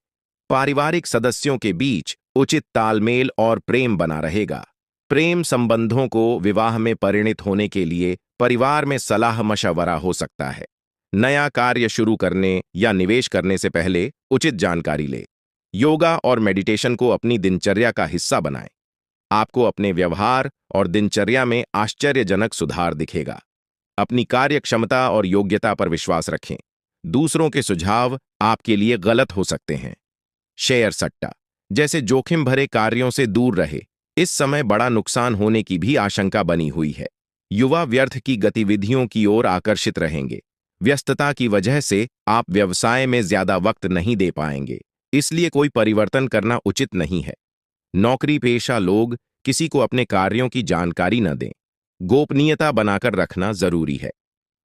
पारिवारिक सदस्यों के बीच उचित तालमेल और प्रेम बना रहेगा। प्रेम संबंधों को विवाह में परिणित होने के लिए परिवार में सलाह मशवरा हो सकता है। नया कार्य शुरू करने या निवेश करने से पहले उचित जानकारी ले। योगा और मेडिटेशन को अपनी दिनचर्या का हिस्सा बनाएं। आपको अपने व्यवहार और दिनचर्या में आश्चर्यजनक सुधार दिखेगा। अपनी कार्य क्षमता और योग्यता पर विश्वास रखें। दूसरों के सुझाव आपके लिए गलत हो सकते हैं। शेयर सट्टा जैसे जोखिम भरे कार्यों से दूर रहे। इस समय बड़ा नुकसान होने की भी आशंका बनी हुई है। युवा व्यर्थ की गतिविधियों की ओर आकर्षित रहेंगे। व्यस्तता की वजह से आप व्यवसाय में ज्यादा वक्त नहीं दे पाएंगे, इसलिए कोई परिवर्तन करना उचित नहीं है। नौकरी पेशा लोग किसी को अपने कार्यों की जानकारी न दें। गोपनीयता बनाकर रखना जरूरी है।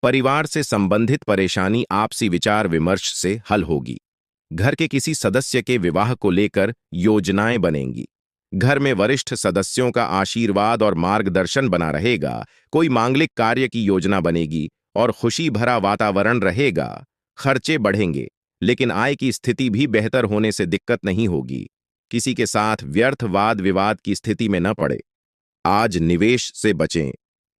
परिवार से संबंधित परेशानी आपसी विचार विमर्श से हल होगी। घर के किसी सदस्य के विवाह को लेकर योजनाएं बनेंगी। घर में वरिष्ठ सदस्यों का आशीर्वाद और मार्गदर्शन बना रहेगा। कोई मांगलिक कार्य की योजना बनेगी और खुशी भरा वातावरण रहेगा। खर्चे बढ़ेंगे, लेकिन आय की स्थिति भी बेहतर होने से दिक्कत नहीं होगी। किसी के साथ व्यर्थ वाद विवाद की स्थिति में न पड़े। आज निवेश से बचें,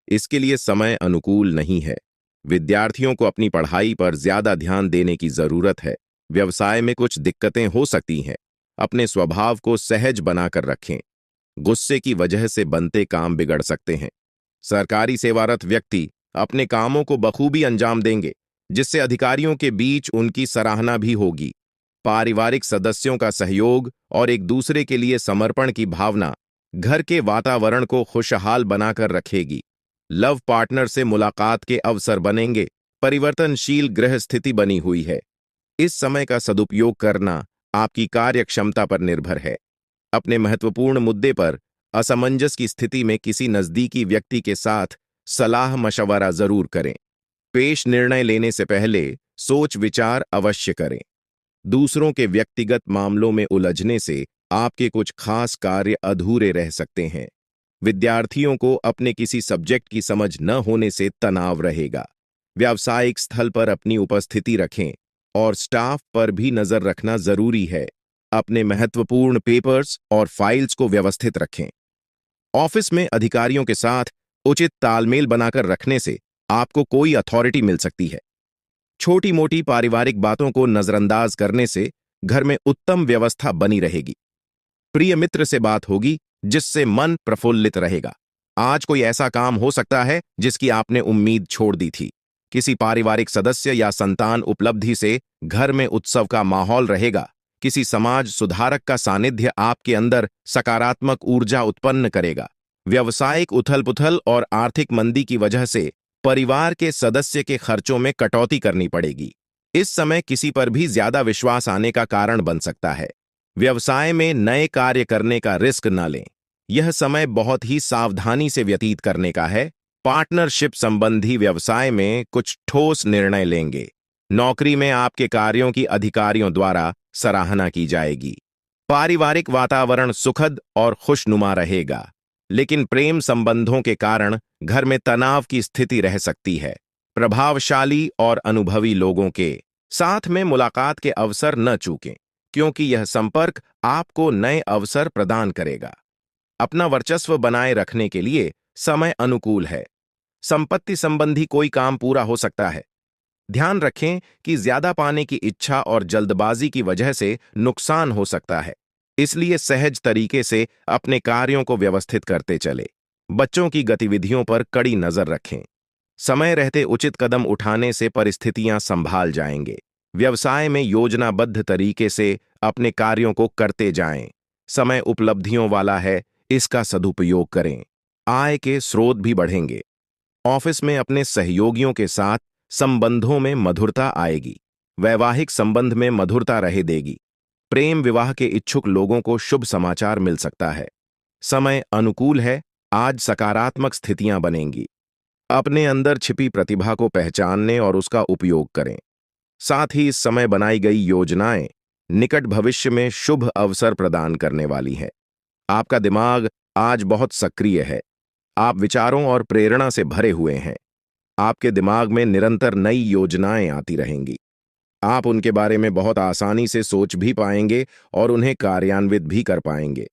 इसके लिए समय अनुकूल नहीं है। विद्यार्थियों को अपनी पढ़ाई पर ज्यादा ध्यान देने की जरूरत है। व्यवसाय में कुछ दिक्कतें हो सकती हैं। अपने स्वभाव को सहज बनाकर रखें। गुस्से की वजह से बनते काम बिगड़ सकते हैं। सरकारी सेवारत व्यक्ति अपने कामों को बखूबी अंजाम देंगे, जिससे अधिकारियों के बीच उनकी सराहना भी होगी। पारिवारिक सदस्यों का सहयोग और एक दूसरे के लिए समर्पण की भावना घर के वातावरण को खुशहाल बनाकर रखेगी। लव पार्टनर से मुलाकात के अवसर बनेंगे। परिवर्तनशील गृह स्थिति बनी हुई है। इस समय का सदुपयोग करना आपकी कार्य क्षमता पर निर्भर है। अपने महत्वपूर्ण मुद्दे पर असमंजस की स्थिति में किसी नजदीकी व्यक्ति के साथ सलाह मशवरा जरूर करें। पेश निर्णय लेने से पहले सोच विचार अवश्य करें। दूसरों के व्यक्तिगत मामलों में उलझने से आपके कुछ खास कार्य अधूरे रह सकते हैं। विद्यार्थियों को अपने किसी सब्जेक्ट की समझ न होने से तनाव रहेगा। व्यावसायिक स्थल पर अपनी उपस्थिति रखें और स्टाफ पर भी नजर रखना जरूरी है। अपने महत्वपूर्ण पेपर्स और फाइल्स को व्यवस्थित रखें। ऑफिस में अधिकारियों के साथ उचित तालमेल बनाकर रखने से आपको कोई अथॉरिटी मिल सकती है। छोटी मोटी पारिवारिक बातों को नजरअंदाज करने से घर में उत्तम व्यवस्था बनी रहेगी। प्रिय मित्र से बात होगी, जिससे मन प्रफुल्लित रहेगा। आज कोई ऐसा काम हो सकता है जिसकी आपने उम्मीद छोड़ दी थी। किसी पारिवारिक सदस्य या संतान उपलब्धि से घर में उत्सव का माहौल रहेगा। किसी समाज सुधारक का सानिध्य आपके अंदर सकारात्मक ऊर्जा उत्पन्न करेगा। व्यावसायिक उथल-पुथल और आर्थिक मंदी की वजह से परिवार के सदस्य के खर्चों में कटौती करनी पड़ेगी। इस समय किसी पर भी ज्यादा विश्वास आने का कारण बन सकता है। व्यवसाय में नए कार्य करने का रिस्क न लें। यह समय बहुत ही सावधानी से व्यतीत करने का है। पार्टनरशिप संबंधी व्यवसाय में कुछ ठोस निर्णय लेंगे। नौकरी में आपके कार्यों की अधिकारियों द्वारा सराहना की जाएगी। पारिवारिक वातावरण सुखद और खुशनुमा रहेगा, लेकिन प्रेम संबंधों के कारण घर में तनाव की स्थिति रह सकती है। प्रभावशाली और अनुभवी लोगों के साथ में मुलाकात के अवसर न चूकें, क्योंकि यह संपर्क आपको नए अवसर प्रदान करेगा। अपना वर्चस्व बनाए रखने के लिए समय अनुकूल है। संपत्ति संबंधी कोई काम पूरा हो सकता है। ध्यान रखें कि ज्यादा पाने की इच्छा और जल्दबाजी की वजह से नुकसान हो सकता है, इसलिए सहज तरीके से अपने कार्यों को व्यवस्थित करते चले। बच्चों की गतिविधियों पर कड़ी नजर रखें। समय रहते उचित कदम उठाने से परिस्थितियां संभाल जाएंगे। व्यवसाय में योजनाबद्ध तरीके से अपने कार्यों को करते जाएं। समय उपलब्धियों वाला है, इसका सदुपयोग करें। आय के स्रोत भी बढ़ेंगे। ऑफिस में अपने सहयोगियों के साथ संबंधों में मधुरता आएगी। वैवाहिक संबंध में मधुरता रह देगी। प्रेम विवाह के इच्छुक लोगों को शुभ समाचार मिल सकता है। समय अनुकूल है, आज सकारात्मक स्थितियां बनेंगी। अपने अंदर छिपी प्रतिभा को पहचानने और उसका उपयोग करें। साथ ही इस समय बनाई गई योजनाएं निकट भविष्य में शुभ अवसर प्रदान करने वाली हैं। आपका दिमाग आज बहुत सक्रिय है। आप विचारों और प्रेरणा से भरे हुए हैं। आपके दिमाग में निरंतर नई योजनाएं आती रहेंगी। आप उनके बारे में बहुत आसानी से सोच भी पाएंगे और उन्हें कार्यान्वित भी कर पाएंगे।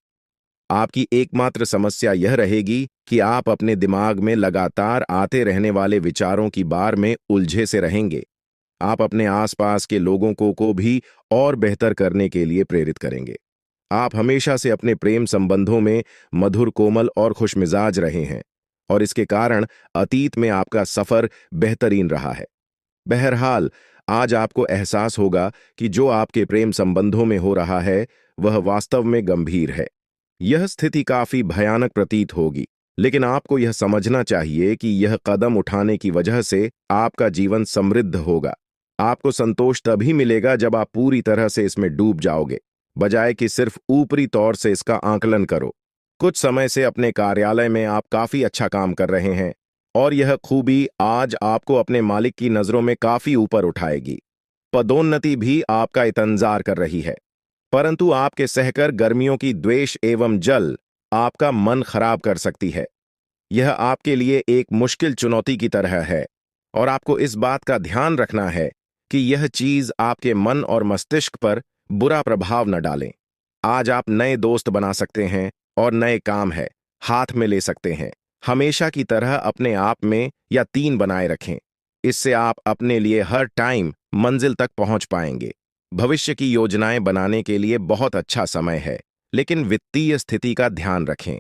आपकी एकमात्र समस्या यह रहेगी कि आप अपने दिमाग में लगातार आते रहने वाले विचारों की बार में उलझे से रहेंगे। आप अपने आसपास के लोगों को भी और बेहतर करने के लिए प्रेरित करेंगे। आप हमेशा से अपने प्रेम संबंधों में मधुर, कोमल और खुशमिजाज रहे हैं और इसके कारण अतीत में आपका सफर बेहतरीन रहा है। बहरहाल, आज आपको एहसास होगा कि जो आपके प्रेम संबंधों में हो रहा है वह वास्तव में गंभीर है। यह स्थिति काफी भयानक प्रतीत होगी, लेकिन आपको यह समझना चाहिए कि यह कदम उठाने की वजह से आपका जीवन समृद्ध होगा। आपको संतोष तभी मिलेगा जब आप पूरी तरह से इसमें डूब जाओगे, बजाय कि सिर्फ ऊपरी तौर से इसका आकलन करो। कुछ समय से अपने कार्यालय में आप काफी अच्छा काम कर रहे हैं और यह खूबी आज आपको अपने मालिक की नजरों में काफी ऊपर उठाएगी। पदोन्नति भी आपका इंतजार कर रही है, परंतु आपके सहकर गर्मियों की द्वेष एवं जल आपका मन खराब कर सकती है। यह आपके लिए एक मुश्किल चुनौती की तरह है और आपको इस बात का ध्यान रखना है कि यह चीज आपके मन और मस्तिष्क पर बुरा प्रभाव न डालें। आज आप नए दोस्त बना सकते हैं और नए काम है हाथ में ले सकते हैं। हमेशा की तरह अपने आप में या 3 बनाए रखें। इससे आप अपने लिए हर टाइम मंजिल तक पहुंच पाएंगे। भविष्य की योजनाएं बनाने के लिए बहुत अच्छा समय है, लेकिन वित्तीय स्थिति का ध्यान रखें।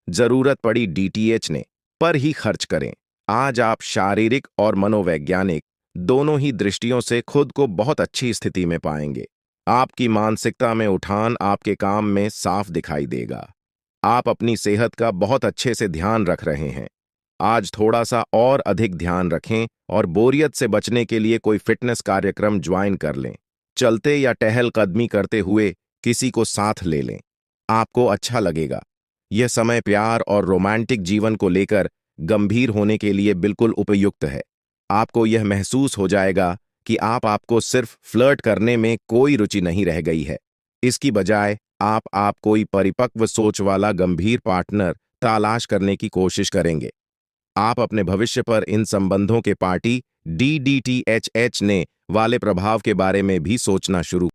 जरूरत पड़ी डीटीएच ने पर ही खर्च करें। आज आप शारीरिक और मनोवैज्ञानिक दोनों ही दृष्टियों से खुद को बहुत अच्छी स्थिति में पाएंगे। आपकी मानसिकता में उठान आपके काम में साफ दिखाई देगा। आप अपनी सेहत का बहुत अच्छे से ध्यान रख रहे हैं। आज थोड़ा सा और अधिक ध्यान रखें और बोरियत से बचने के लिए कोई फिटनेस कार्यक्रम ज्वाइन कर लें। चलते या टहलकदमी करते हुए किसी को साथ ले लें। आपको अच्छा लगेगा। यह समय प्यार और रोमांटिक जीवन को लेकर गंभीर होने के लिए बिल्कुल उपयुक्त है। आपको यह महसूस हो जाएगा कि आपको सिर्फ फ्लर्ट करने में कोई रुचि नहीं रह गई है। इसकी बजाय आप कोई परिपक्व सोच वाला गंभीर पार्टनर तलाश करने की कोशिश करेंगे। आप अपने भविष्य पर इन संबंधों के पार्टी DDTHH ने वाले प्रभाव के बारे में भी सोचना शुरू